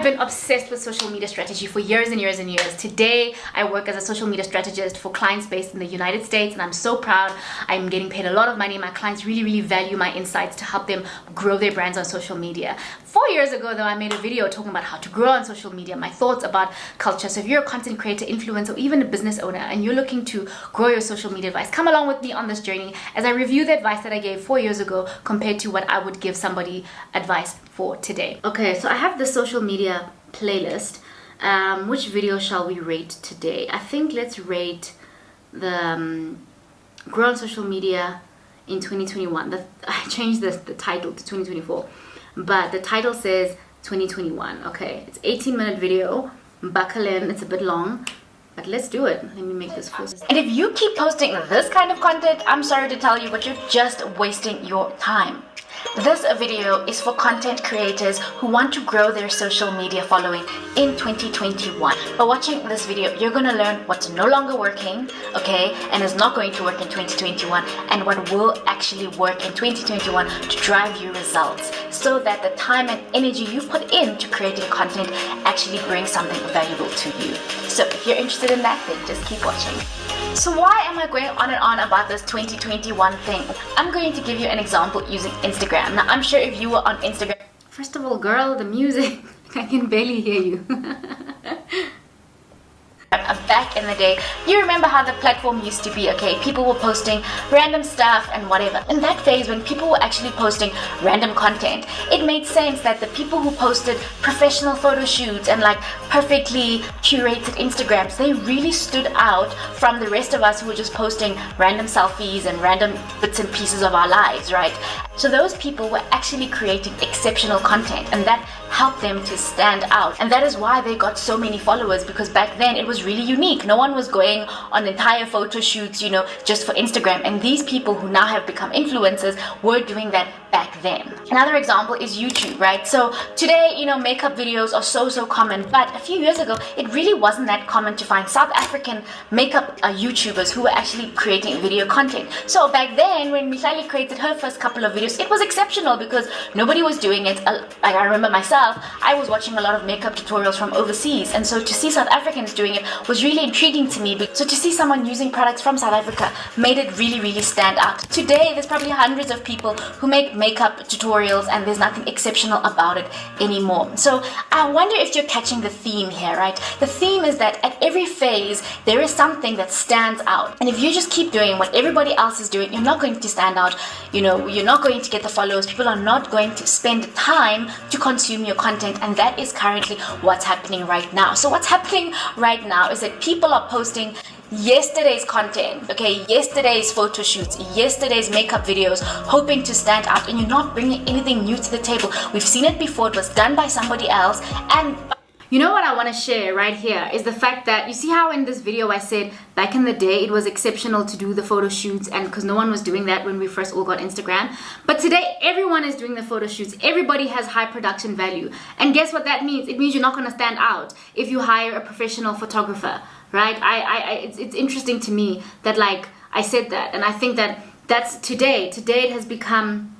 been obsessed with social media strategy for years and years and years. Today, I work as a social media strategist for clients based in the United States, and I'm so proud. I'm getting paid a lot of money. My clients really, really value my insights to help them grow their brands on social media. 4 years ago, though, I made a video talking about how to grow on social media, my thoughts about culture. So if you're a content creator, influencer, or even a business owner, and you're looking to grow your social media advice, come along with me on this journey as I review the advice that I gave 4 years ago compared to what I would give somebody advice for today. Okay, so I have the social media playlist. Which video shall we rate today? I think let's rate the grow on social media in 2021. I changed the title to 2024, but the title says 2021. Okay, it's 18-minute video. Buckle in, it's a bit long, but let's do it. Let me make this full. And if you keep posting this kind of content, I'm sorry to tell you, but you're just wasting your time. This video is for content creators who want to grow their social media following in 2021. By watching this video, you're going to learn what's no longer working, okay, and is not going to work in 2021, and what will actually work in 2021 to drive you results, so that the time and energy you put into creating content actually brings something valuable to you. So if you're interested in that, then just keep watching. So why am I going on and on about this 2021 thing? I'm going to give you an example using Instagram. Now, I'm sure if you were on Instagram... First of all, girl, the music, I can barely hear you. Back in the day, you remember how the platform used to be, okay? People were posting random stuff and whatever. In that phase, when people were actually posting random content, it made sense that the people who posted professional photo shoots and like perfectly curated Instagrams, they really stood out from the rest of us who were just posting random selfies and random bits and pieces of our lives, right? So those people were actually creating exceptional content, and that helped them to stand out. And that is why they got so many followers, because back then it was really unique. No one was going on entire photo shoots, you know, just for Instagram. And these people who now have become influencers were doing that back then. Another example is YouTube, right? So today, you know, makeup videos are so common, but a few years ago, it really wasn't that common to find South African makeup YouTubers who were actually creating video content. So back then, when Mihlali created her first couple of videos, it was exceptional because nobody was doing it. Like I remember myself, I was watching a lot of makeup tutorials from overseas, and so to see South Africans doing it was really intriguing to me. So to see someone using products from South Africa made it really stand out. Today, there's probably hundreds of people who make makeup tutorials, and there's nothing exceptional about it anymore. So I wonder if you're catching the theme here, right? The theme is that at every phase, there is something that stands out. And if you just keep doing what everybody else is doing, you're not going to stand out. You know, you're not going to get the followers. People are not going to spend time to consume your content, and that is currently what's happening right now. So what's happening right now is that people are posting yesterday's content, okay, yesterday's photo shoots, yesterday's makeup videos, hoping to stand out, and you're not bringing anything new to the table. We've seen it before. It was done by somebody else. And you know what I want to share right here is the fact that you see how in this video I said back in the day it was exceptional to do the photo shoots, and because no one was doing that when we first all got Instagram. But today everyone is doing the photo shoots. Everybody has high production value, and guess what that means? It means you're not going to stand out if you hire a professional photographer, right? It's interesting to me that like I said that, and I think that that's today it has become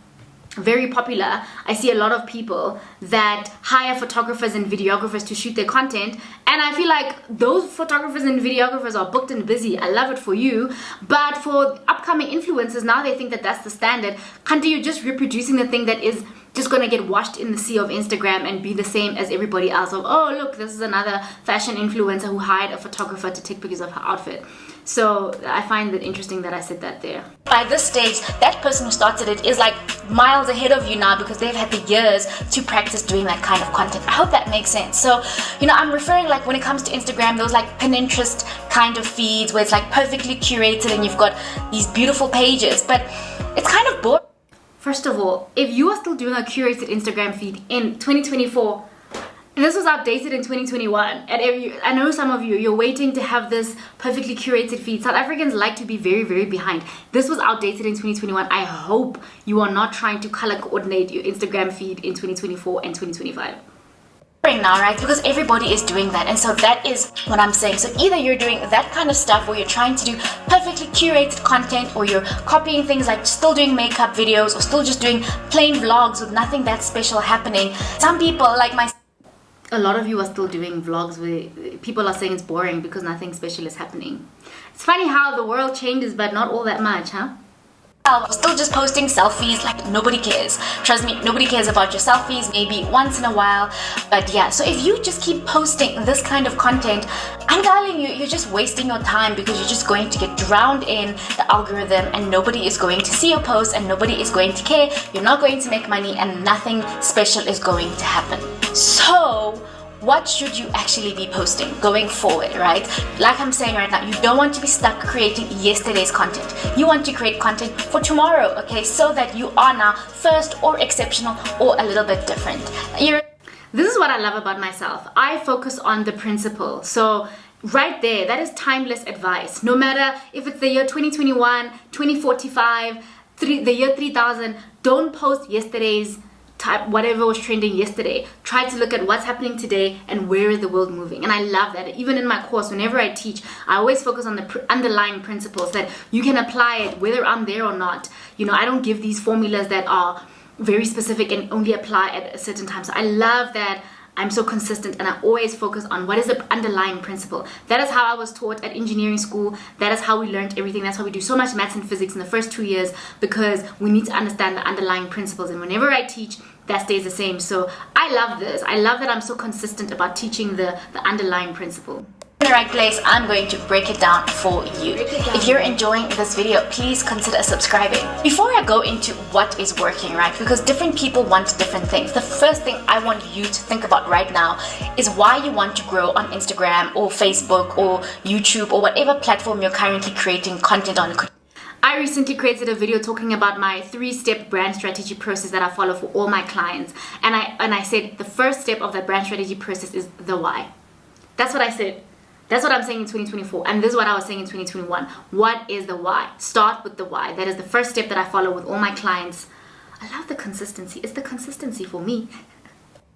very popular. I see a lot of people that hire photographers and videographers to shoot their content, and I feel like those photographers and videographers are booked and busy. I love it for you, but for upcoming influencers, now they think that that's the standard. Can't you just reproducing the thing that is just gonna get washed in the sea of Instagram and be the same as everybody else? Of, oh look, this is another fashion influencer who hired a photographer to take pictures of her outfit. So I find it interesting that I said that there. By this stage, that person who started it is like miles ahead of you now because they've had the years to practice doing that kind of content. I hope that makes sense. So, you know, I'm referring like when it comes to Instagram, those like Pinterest kind of feeds where it's like perfectly curated and you've got these beautiful pages, but it's kind of boring. First of all, if you are still doing a curated Instagram feed in 2024, and this was outdated in 2021, and I know some of you're waiting to have this perfectly curated feed. South Africans like to be very behind. This was outdated in 2021. I hope you are not trying to color coordinate your Instagram feed in 2024 and 2025. Now, right? Because everybody is doing that, and so that is what I'm saying. So either you're doing that kind of stuff where you're trying to do perfectly curated content, or you're copying things like still doing makeup videos, or still just doing plain vlogs with nothing that special happening. Some people like my a lot of you are still doing vlogs where people are saying it's boring because nothing special is happening. It's funny how the world changes, but not all that much, huh? I'm still just posting selfies like nobody cares. Trust me, nobody cares about your selfies, maybe once in a while. But yeah, so if you just keep posting this kind of content, I'm telling you, you're just wasting your time because you're just going to get drowned in the algorithm and nobody is going to see your posts and nobody is going to care. You're not going to make money and nothing special is going to happen. So what should you actually be posting going forward, right? Like I'm saying right now, you don't want to be stuck creating yesterday's content. You want to create content for tomorrow, okay? So that you are now first or exceptional or a little bit different. This is what I love about myself. I focus on the principle. So right there, that is timeless advice. No matter if it's the year 2021, 2045, the year 3000, don't post yesterday's type, whatever was trending yesterday. Try to look at what's happening today and where is the world moving. And I love that. Even in my course, whenever I teach, I always focus on the underlying principles that you can apply it whether I'm there or not. You know, I don't give these formulas that are very specific and only apply at a certain time. So I love that I'm so consistent and I always focus on what is the underlying principle. That is how I was taught at engineering school. That is how we learned everything. That's why we do so much maths and physics in the first 2 years, because we need to understand the underlying principles. And whenever I teach, that stays the same. So I love this. I love that I'm so consistent about teaching the underlying principle. In the right place, I'm going to break it down for you. If you're enjoying this video, please consider subscribing. Before I go into what is working, right, because different people want different things, the first thing I want you to think about right now is why you want to grow on Instagram or Facebook or YouTube or whatever platform you're currently creating content on. I recently created a video talking about my 3-step brand strategy process that I follow for all my clients. And I said the first step of that brand strategy process is the why. That's what I said. That's what I'm saying in 2024, and this is what I was saying in 2021. What is the why? Start with the why. That is the first step that I follow with all my clients. I love the consistency. It's the consistency for me.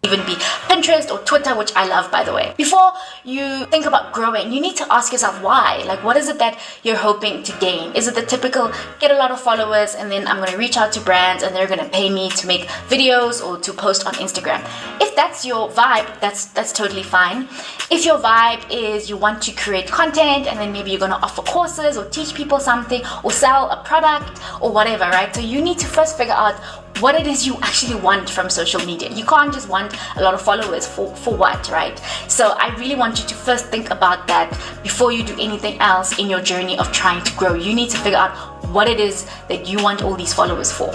Even be Pinterest or Twitter, which I love, by the way. Before you think about growing, you need to ask yourself why. Like, what is it that you're hoping to gain? Is it the typical get a lot of followers and then I'm going to reach out to brands and they're going to pay me to make videos or to post on Instagram? If that's your vibe, that's totally fine. If your vibe is you want to create content and then maybe you're going to offer courses or teach people something or sell a product or whatever, right? So you need to first figure out what it is you actually want from social media. You can't just want a lot of followers for what, right? So I really want you to first think about that before you do anything else in your journey of trying to grow. You need to figure out what it is that you want all these followers for.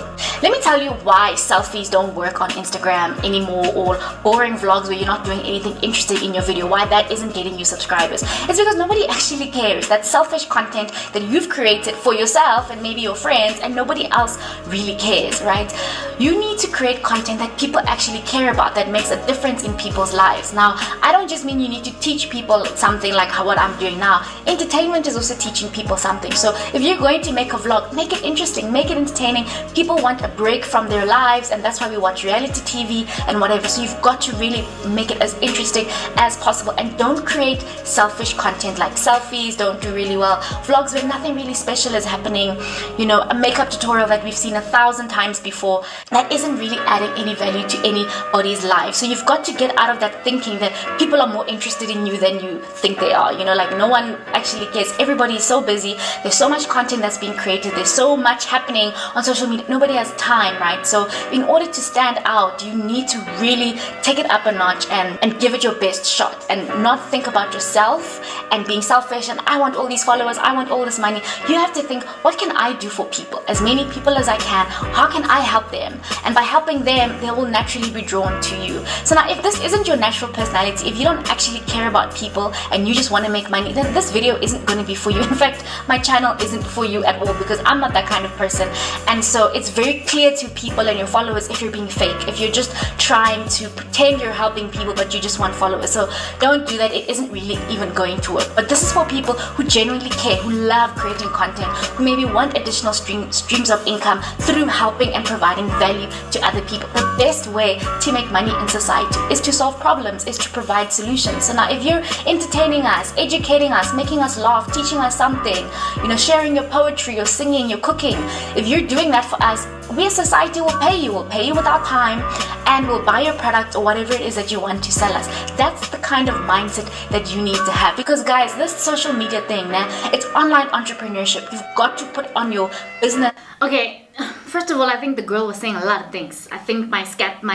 Let me tell you why selfies don't work on Instagram anymore, or boring vlogs where you're not doing anything interesting in your video, why that isn't getting you subscribers. It's because nobody actually cares. That's selfish content that you've created for yourself and maybe your friends, and nobody else really cares, right? You need to create content that people actually care about, that makes a difference in people's lives. Now, I don't just mean you need to teach people something like what I'm doing now. Entertainment is also teaching people something. So if you're going to make a vlog, make it interesting, make it entertaining. People want a break from their lives, and that's why we watch reality TV and whatever. So you've got to really make it as interesting as possible, and don't create selfish content like selfies don't do really well, vlogs where nothing really special is happening, you know, a makeup tutorial that we've seen 1,000 times before, that isn't really adding any value to anybody's life. So you've got to get out of that thinking that people are more interested in you than you think they are. You know, like no one actually cares. Everybody is so busy. There's so much content that's being created. There's so much happening on social media. Nobody has time, right? So in order to stand out, you need to really take it up a notch and give it your best shot, and not think about yourself and being selfish and I want all these followers, I want all this money. You have to think, what can I do for people? As many people as I can. How can I help them? And by helping them, they will naturally be drawn to you. So now, if this isn't your natural personality, if you don't actually care about people and you just want to make money, then this video isn't going to be for you. In fact, my channel isn't for you at all, because I'm not that kind of person. And so it's very clear to people and your followers if you're being fake, if you're just trying to pretend you're helping people but you just want followers. So don't do that. It isn't really even going to work. But this is for people who genuinely care, who love creating content, who maybe want additional streams of income through helping and providing value to other people. The best way to make money in society is to solve problems, is to provide solutions. So now, if you're entertaining us, educating us, making us laugh, teaching us something, you know, sharing your poetry or singing, you're cooking. If you're doing that for us, we as society will pay you. We'll pay you with our time and we'll buy your product or whatever it is that you want to sell us. That's the kind of mindset that you need to have. Because guys, this social media thing, it's online entrepreneurship. You've got to put on your business. Okay, first of all, I think the girl was saying a lot of things. I think my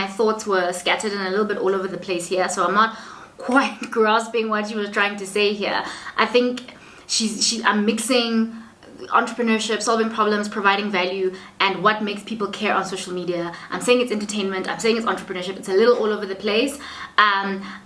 thoughts were scattered and a little bit all over the place here, so I'm not quite grasping what she was trying to say here. I think I'm mixing entrepreneurship, solving problems, providing value, and what makes people care on social media. I'm saying it's entertainment, I'm saying it's entrepreneurship. It's a little all over the place.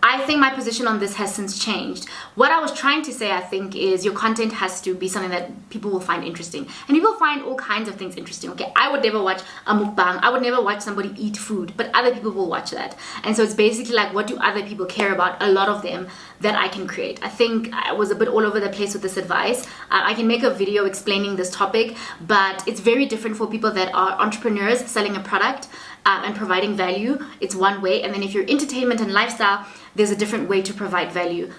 I think my position on this has since changed. What I was trying to say, I think, is your content has to be something that people will find interesting. And people find all kinds of things interesting. Okay, I would never watch a mukbang. I would never watch somebody eat food, but other people will watch that. And so it's basically like, what do other people care about? A lot of them that I can create. I think I was a bit all over the place with this advice. I can make a video explaining this topic, but it's very different for people that are entrepreneurs selling a product and providing value. It's one way, and then if you're entertainment and lifestyle, there's a different way to provide value.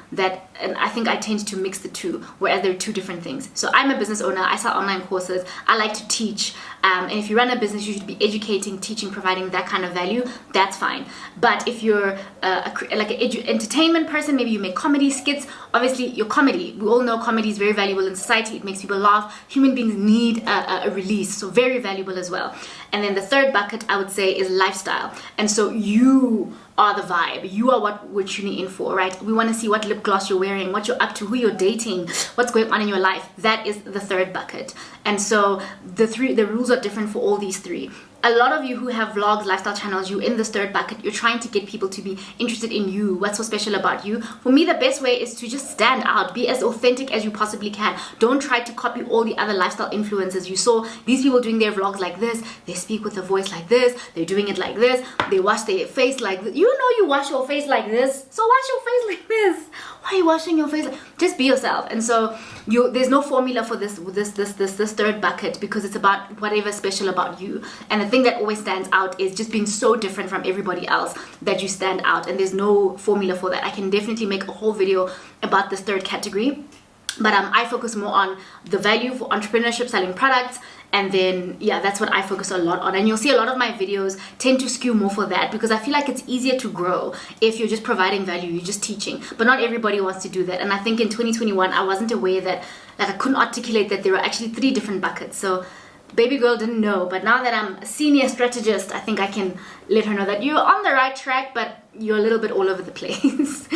And I think I tend to mix the two, whereas they're two different things. So I'm a business owner, I sell online courses, I like to teach, and if you run a business, you should be educating, teaching, providing that kind of value. That's fine. But if you're like an entertainment person, maybe you make comedy skits, obviously your comedy, we all know comedy is very valuable in society. It makes people laugh. Human beings need a release, so very valuable as well. And then the third bucket, I would say, is lifestyle. And so you are the vibe. You are what we're tuning in for, right? We want to see what lip gloss you're wearing, what you're up to, who you're dating, what's going on in your life. That is the third bucket. And so the rules are different for all these three. A lot of you who have vlogs, lifestyle channels, you're in this third bucket. You're trying to get people to be interested in you. What's so special about you? For me, the best way is to just stand out. Be as authentic as you possibly can. Don't try to copy all the other lifestyle influencers. You saw these people doing their vlogs like this. They speak with a voice like this. They're doing it like this. They wash their face like this. You know you wash your face like this. So wash your face like this. Why are you washing your face? Just be yourself. And so there's no formula for this third bucket, because it's about whatever's special about you. And the thing that always stands out is just being so different from everybody else that you stand out. And there's no formula for that. I can definitely make a whole video about this third category. But I focus more on the value for entrepreneurship, selling products, and then yeah, that's what I focus a lot on. And you'll see a lot of my videos tend to skew more for that, because I feel like it's easier to grow if you're just providing value, you're just teaching. But not everybody wants to do that. And I think in 2021 I wasn't aware that, like, I couldn't articulate that there are actually 3 different buckets. So baby girl didn't know, but now that I'm a senior strategist, I think I can let her know that you're on the right track, but you're a little bit all over the place.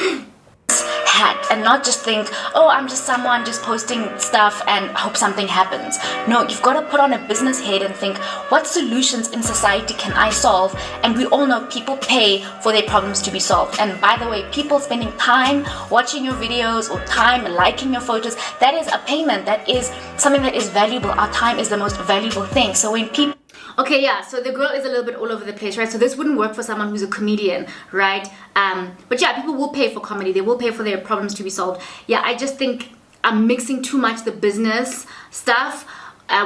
Hat, and not just think, oh, I'm just someone just posting stuff and hope something happens. No, you've got to put on a business head and think, what solutions in society can I solve? And we all know people pay for their problems to be solved. And by the way, people spending time watching your videos or time liking your photos, that is a payment. That is something that is valuable. Our time is the most valuable thing. So when people... Okay, yeah, so the girl is a little bit all over the place, right? So this wouldn't work for someone who's a comedian, right? But yeah, people will pay for comedy. They will pay for their problems to be solved. Yeah, I just think I'm mixing too much the business stuff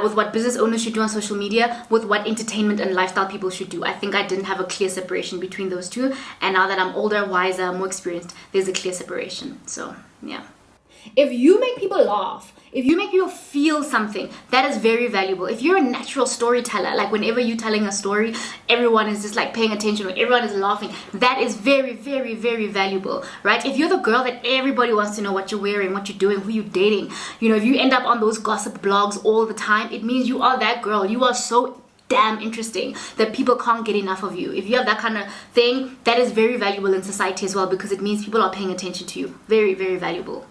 with what business owners should do on social media with what entertainment and lifestyle people should do. I think I didn't have a clear separation between those two. And now that I'm older, wiser, more experienced, there's a clear separation. So, yeah. If you make people laugh, if you make people feel something, that is very valuable. If you're a natural storyteller, like whenever you're telling a story, everyone is just like paying attention, or everyone is laughing, that is very, very, very valuable, right? If you're the girl that everybody wants to know what you're wearing, what you're doing, who you're dating, you know, if you end up on those gossip blogs all the time, it means you are that girl. You are so damn interesting that people can't get enough of you. If you have that kind of thing, that is very valuable in society as well, because it means people are paying attention to you. Very, very valuable.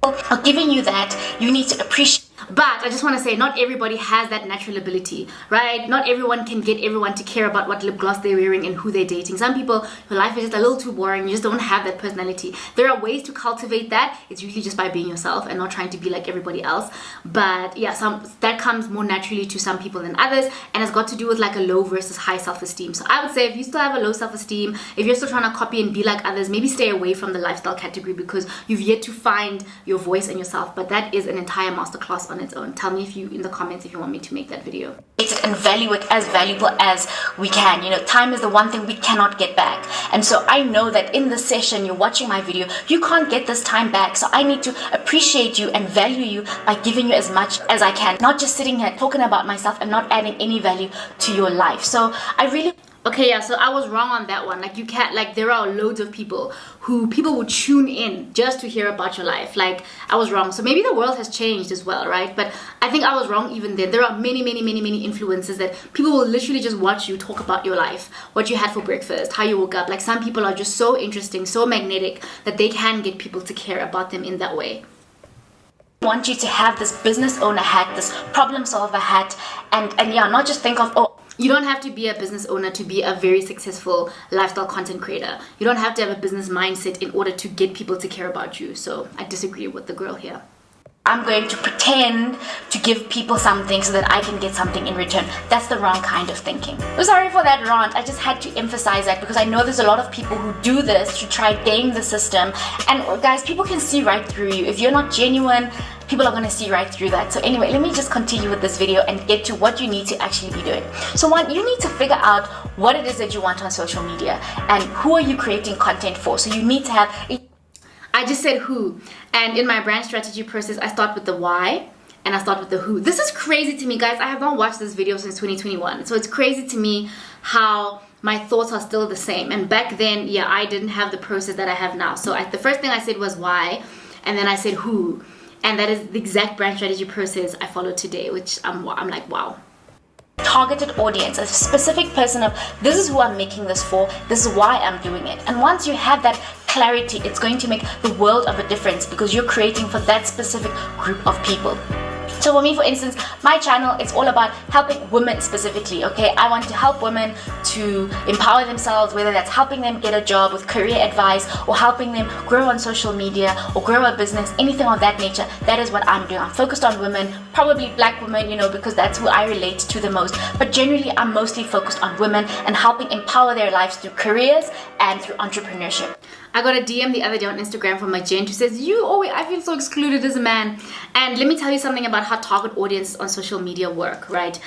are giving you that, you need to appreciate. But I just want to say, not everybody has that natural ability, right? Not everyone can get everyone to care about what lip gloss they're wearing and who they're dating. Some people, your life is just a little too boring. You just don't have that personality. There are ways to cultivate that. It's usually just by being yourself and not trying to be like everybody else. But yeah, that comes more naturally to some people than others, and it's got to do with like a low versus high self-esteem. So I would say if you still have a low self-esteem, if you're still trying to copy and be like others, maybe stay away from the lifestyle category because you've yet to find your voice and yourself. But that is an entire masterclass on its own. Tell me in the comments if you want me to make that video. And value it as valuable as we can. You know, time is the one thing we cannot get back. And so I know that in this session, you're watching my video, you can't get this time back. So I need to appreciate you and value you by giving you as much as I can. Not just sitting here talking about myself and not adding any value to your life. So I really... Okay, yeah, so I was wrong on that one. Like, you can't, like, there are loads of people would tune in just to hear about your life. Like, I was wrong. So maybe the world has changed as well, right? But I think I was wrong even then. There are many influencers that people will literally just watch you talk about your life, what you had for breakfast, how you woke up. Like, some people are just so interesting, so magnetic that they can get people to care about them in that way. I want you to have this business owner hat, this problem solver hat, and yeah, not just think of, oh, you don't have to be a business owner to be a very successful lifestyle content creator. You don't have to have a business mindset in order to get people to care about you. So I disagree with the girl here. I'm going to pretend to give people something so that I can get something in return. That's the wrong kind of thinking. I'm sorry for that rant. I just had to emphasize that because I know there's a lot of people who do this to try game the system. And guys, people can see right through you. If you're not genuine, people are going to see right through that. So anyway, let me just continue with this video and get to what you need to actually be doing. So one, you need to figure out what it is that you want on social media and who are you creating content for. So you need to have... I just said who, and in my brand strategy process, I start with the why and I start with the who. This is crazy to me, guys. I have not watched this video since 2021, so it's crazy to me how my thoughts are still the same. And back then, yeah, I didn't have the process that I have now. So the first thing I said was why, and then I said who, and that is the exact brand strategy process I follow today, which I'm like, wow. Targeted audience, a specific person of this is who I'm making this for, this is why I'm doing it. And once you have that clarity, it's going to make the world of a difference because you're creating for that specific group of people. So for me, for instance, my channel, it's all about helping women specifically, okay? I want to help women to empower themselves, whether that's helping them get a job with career advice or helping them grow on social media or grow a business, anything of that nature. That is what I'm doing. I'm focused on women, probably black women, you know, because that's who I relate to the most. But generally, I'm mostly focused on women and helping empower their lives through careers and through entrepreneurship. I got a DM the other day on Instagram from my gent who says, I feel so excluded as a man. And let me tell you something about how target audiences on social media work, right?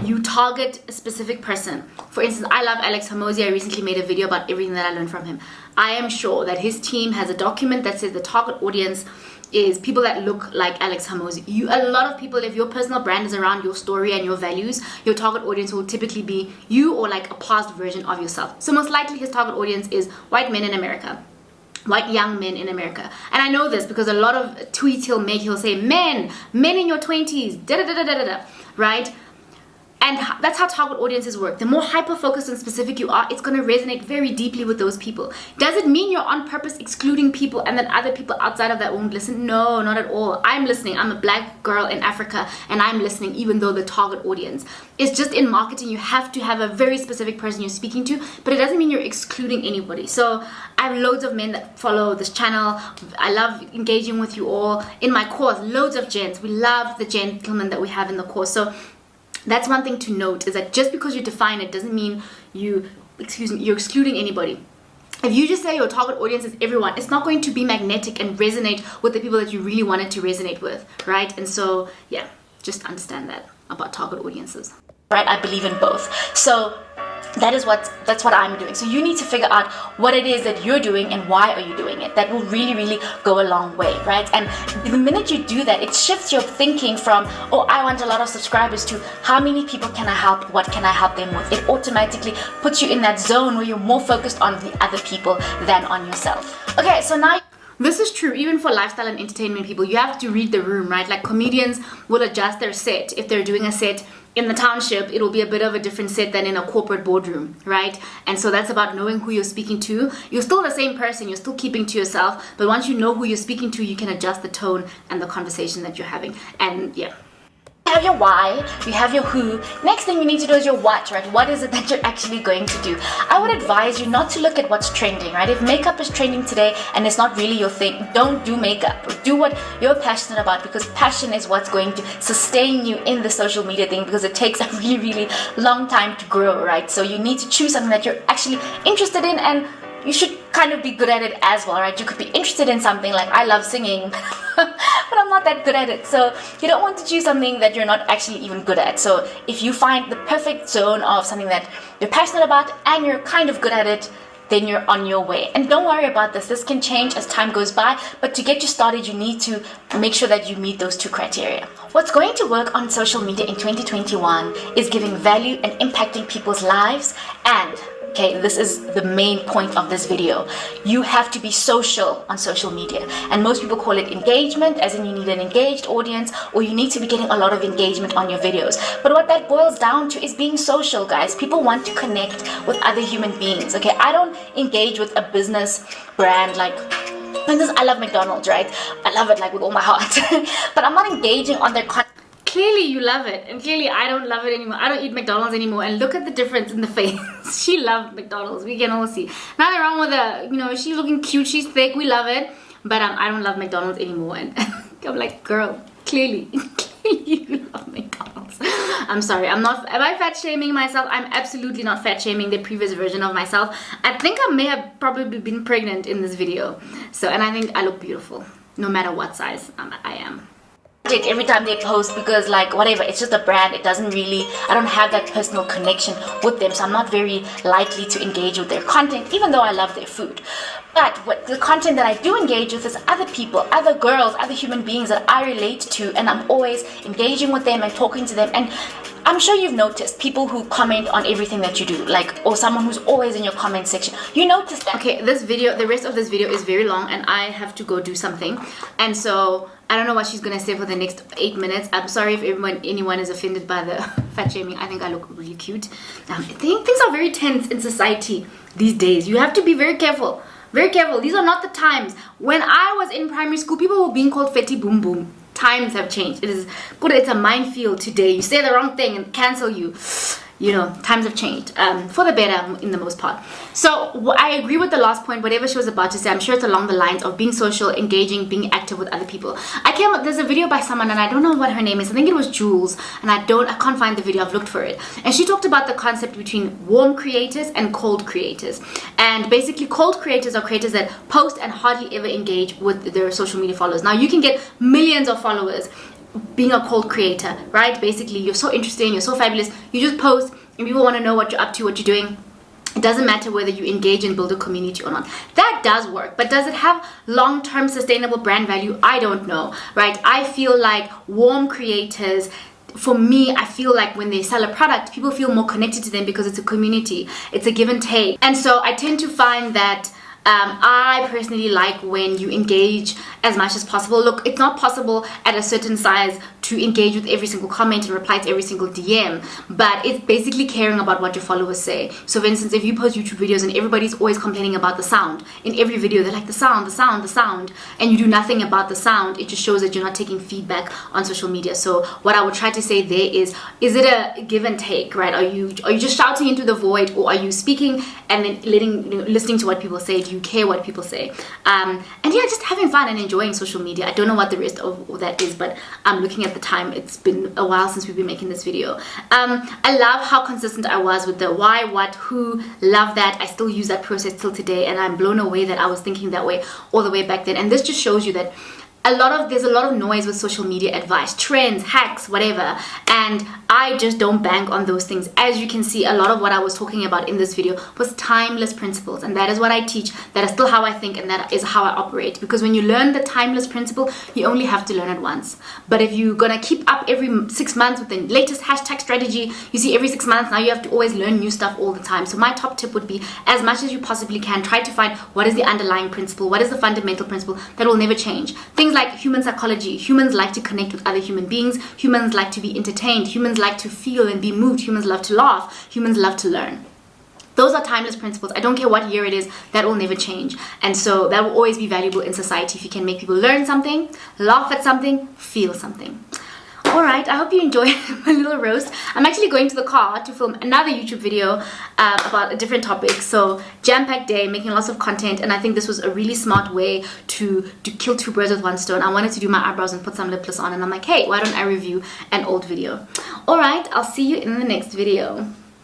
You target a specific person. For instance, I love Alex Hormozi. I recently made a video about everything that I learned from him. I am sure that his team has a document that says the target audience is people that look like Alex Hormozi. A lot of people, if your personal brand is around your story and your values, your target audience will typically be you or like a past version of yourself. So most likely his target audience is white men in America. White young men in America. And I know this because a lot of tweets he'll say, men in your 20s, right? And that's how target audiences work. The more hyper-focused and specific you are, it's going to resonate very deeply with those people. Does it mean you're on purpose excluding people and then other people outside of that won't listen? No, not at all. I'm listening. I'm a black girl in Africa and I'm listening even though the target audience is just in marketing. You have to have a very specific person you're speaking to, but it doesn't mean you're excluding anybody. So I have loads of men that follow this channel. I love engaging with you all. In my course, loads of gents. We love the gentlemen that we have in the course. So that's one thing to note, is that just because you define it doesn't mean you're excluding anybody. If you just say your target audience is everyone, it's not going to be magnetic and resonate with the people that you really want it to resonate with, right? And so, yeah, just understand that about target audiences. Right, I believe in both. So that's what I'm doing. So you need to figure out what it is that you're doing and why are you doing it. That will really go a long way, right? And the minute you do that, it shifts your thinking from, oh, I want a lot of subscribers, to how many people can I help, what can I help them with. It automatically puts you in that zone where you're more focused on the other people than on yourself. Okay, so now this is true even for lifestyle and entertainment people. You have to read the room, right? Like comedians will adjust their set. If they're doing a set in the township, it'll be a bit of a different set than in a corporate boardroom, right? And so that's about knowing who you're speaking to. You're still the same person, you're still keeping to yourself, but once you know who you're speaking to, you can adjust the tone and the conversation that you're having. And yeah. You have your why, you have your who. Next thing you need to do is your what, right? What is it that you're actually going to do? I would advise you not to look at what's trending, right? If makeup is trending today and it's not really your thing, don't do makeup. Do what you're passionate about, because passion is what's going to sustain you in the social media thing, because it takes a really long time to grow, right? So you need to choose something that you're actually interested in, and you should kind of be good at it as well, right? You could be interested in something like, I love singing, but I'm not not that good at it. So you don't want to choose something that you're not actually even good at. So if you find the perfect zone of something that you're passionate about and you're kind of good at it, then you're on your way. And don't worry about this. This can change as time goes by, but to get you started, you need to make sure that you meet those two criteria. What's going to work on social media in 2021 is giving value and impacting people's lives. And okay, this is the main point of this video. You have to be social on social media. And most people call it engagement, as in you need an engaged audience, or you need to be getting a lot of engagement on your videos. But what that boils down to is being social, guys. People want to connect with other human beings, okay? I don't engage with a business brand like, for instance, I love McDonald's, right? I love it like with all my heart. But I'm not engaging on their content. Clearly you love it, and clearly I don't love it anymore. I don't eat McDonald's anymore, and look at the difference in the face. She loved McDonald's, we can all see. Nothing wrong with her, you know, she's looking cute, she's thick, we love it, but I don't love McDonald's anymore. And I'm like, girl, clearly you love McDonald's. I'm sorry, am I fat shaming myself? I'm absolutely not fat shaming the previous version of myself. I think I may have probably been pregnant in this video, so, and I think I look beautiful no matter what size I am. Every time they post, because like whatever, it's just a brand. It doesn't really, I don't have that personal connection with them, so I'm not very likely to engage with their content, even though I love their food. But what the content that I do engage with is other people, other girls, other human beings that I relate to, and I'm always engaging with them and talking to them. And I'm sure you've noticed people who comment on everything that you do, like, or someone who's always in your comment section. You notice that. Okay, this video, the rest of this video is very long, and I have to go do something, and so I don't know what she's gonna say for the next 8 minutes. I'm sorry if anyone is offended by the fat shaming. I think I look really cute. I think things are very tense in society these days. You have to be very careful. Very careful. These are not the times. When I was in primary school, people were being called Fetty Boom Boom. Times have changed. It is good. It's a minefield today. You say the wrong thing and cancel you. You know, times have changed for the better in the most part. So I agree with the last point, whatever she was about to say. I'm sure it's along the lines of being social, engaging, being active with other people. There's a video by someone, and I don't know what her name is. I think it was Jules, and I can't find the video. I've looked for it. And she talked about the concept between warm creators and cold creators. And basically, cold creators are creators that post and hardly ever engage with their social media followers. Now, you can get millions of followers being a cold creator, right? Basically, you're so interesting, you're so fabulous, you just post and people want to know what you're up to, what you're doing. It doesn't matter whether you engage and build a community or not. That does work, but does it have long-term sustainable brand value? I don't know, right? I feel like warm creators, for me, I feel like when they sell a product, people feel more connected to them because it's a community, it's a give and take. And so I tend to find that I personally like when you engage as much as possible. Look, it's not possible at a certain size to engage with every single comment and reply to every single DM, but it's basically caring about what your followers say. So for instance, if you post YouTube videos and everybody's always complaining about the sound, in every video they're like the sound, and you do nothing about the sound, it just shows that you're not taking feedback on social media. So what I would try to say there is it a give and take, right? Are you just shouting into the void, or are you speaking and then listening to what people say? Do you care what people say? And yeah, just having fun and enjoying social media. I don't know what the rest of that is, but I'm looking at the time. It's been a while since we've been making this video. I love how consistent I was with the why, what, who. Love that. I still use that process till today, and I'm blown away that I was thinking that way all the way back then. And this just shows you that there's a lot of noise with social media advice, trends, hacks, whatever, and I just don't bank on those things. As you can see, a lot of what I was talking about in this video was timeless principles, and that is what I teach. That is still how I think, and that is how I operate. Because when you learn the timeless principle, you only have to learn it once. But if you're gonna keep up every 6 months with the latest hashtag strategy, you see every 6 months now you have to always learn new stuff all the time. So my top tip would be, as much as you possibly can, try to find what is the underlying principle, what is the fundamental principle that will never change. Things like human psychology. Humans like to connect with other human beings. Humans like to be entertained. Humans like to feel and be moved. Humans love to laugh. Humans love to learn. Those are timeless principles. I don't care what year it is, that will never change. And so that will always be valuable in society if you can make people learn something, laugh at something, feel something. Alright, I hope you enjoyed my little roast. I'm actually going to the car to film another YouTube video about a different topic. So, jam-packed day, making lots of content, and I think this was a really smart way to kill two birds with one stone. I wanted to do my eyebrows and put some lip gloss on, and I'm like, hey, why don't I review an old video? Alright, I'll see you in the next video.